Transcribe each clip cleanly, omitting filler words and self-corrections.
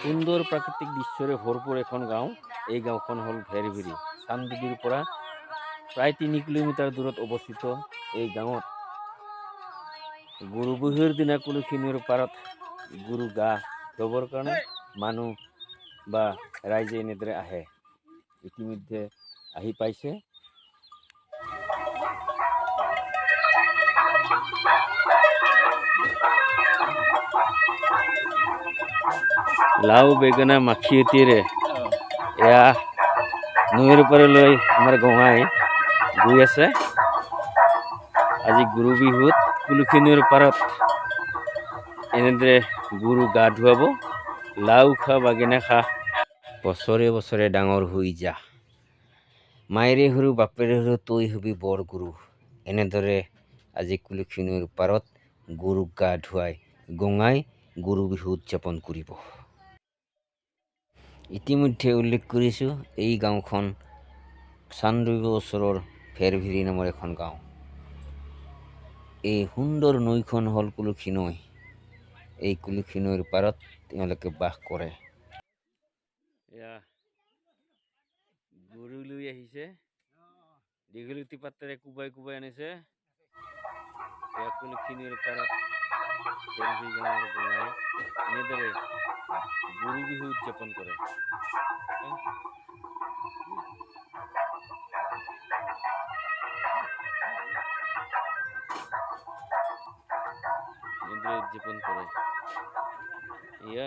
সুন্দৰ প্ৰাকৃতিক দৃশ্যৰে ভৰপূৰ এখন গাঁও। এই গাঁওখন হ'ল ভেৰভেৰি। চানডুবিৰ পৰা প্ৰায় 3 কিলোমিটাৰ দূৰত অৱস্থিত এই গাঁৱত গুৰু বিহুৰ দিনা কুলসী নৈৰ পাৰত গুৰু গা ধুবৰ কাৰণে মানুহ বা ৰাইজে এনেদৰে আহে। ইতিমধ্যে আহি পাইছে। লাও বেঙেনা মাখিয়তীৰে এয়া নৈৰ পাৰলৈ আমাৰ গঙাই গৈ আছে। আজি গুৰু বিহুত কুলসী নৈৰ পাৰত এনেদৰে গুৰু গা ধুৱাব। লাও খা বেঙেনা খা বছৰে বছৰে ডাঙৰ হৈ যা, মায়েৰে সৰু বাপেৰে সৰু তই হবি বৰ গুৰু। এনেদৰে আজি কুলসী নৈৰ পাৰত গুৰুক গা ধুৱাই গঙাই গুৰু বিহু উদযাপন কৰিব। ইতিমধ্যে উল্লেখ কৰিছোঁ এই গাঁওখন চানডুবি ওচৰৰ ভেৰভেৰি নামৰ এখন গাঁও। এই সুন্দৰ নৈখন হ'ল কুলসী নৈ। এই কুলসী নৈৰ পাৰত তেওঁলোকে বাস কৰে। এয়া গৰু লৈ আহিছে, দীঘলতি পাতেৰে কোবাই কোবাই আনিছে। এয়া কুলসী নৈৰ পাৰত ভেৰভেৰি গাঁৱৰ গঙাই এনেদৰে গুৰু বিহু উদযাপন কৰে। উদযাপন কৰে। এয়া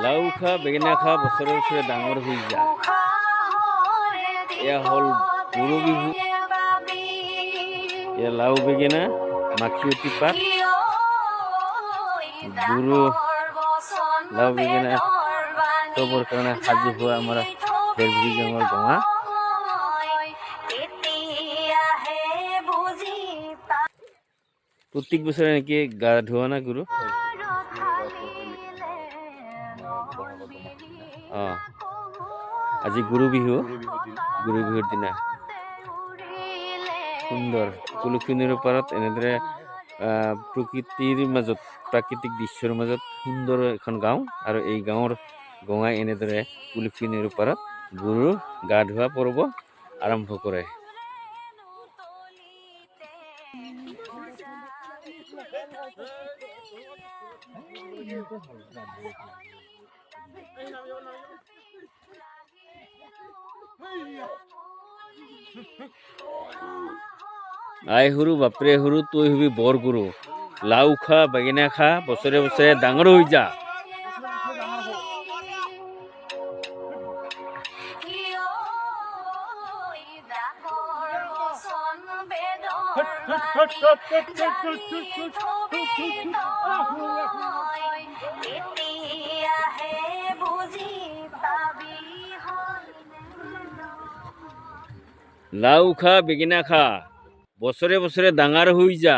লাও খা বেঙেনা খা বছৰে বছৰে ডাঙৰ হৈ যা। এয়া হ'ল গুৰু বিহু। এয়া লাও বেঙেনা মাখিয়তী পাত গুৰু লাও বেঙেনা চবৰ কাৰণে সাজু হোৱা আমাৰ ভেৰভেৰি গাঁৱৰ গঙা। প্ৰত্যেক বছৰে নেকি গা ধোৱা না গুৰু? আজি গুৰু বিহু, গুৰু বিহুৰ দিনা সুন্দৰ কুলসী নৈৰ পাৰত এনেদৰে প্ৰকৃতিৰ মাজত, প্ৰাকৃতিক দৃশ্যৰ মাজত সুন্দৰ এখন গাঁও। আৰু এই গাঁৱৰ গঙাই এনেদৰে কুলসী নৈৰ পাৰত গুৰু গা ধোৱা পৰ্ব আৰম্ভ কৰে। আই সৰু বাপৰে সৰু তই হবি বৰ গুৰু। লাও খা বেঙেনা খা বছৰে বছৰে ডাঙৰ হৈ যা। লাও খা বেঙেনা খা বছৰে বছৰে ডাঙৰ হৈ যা।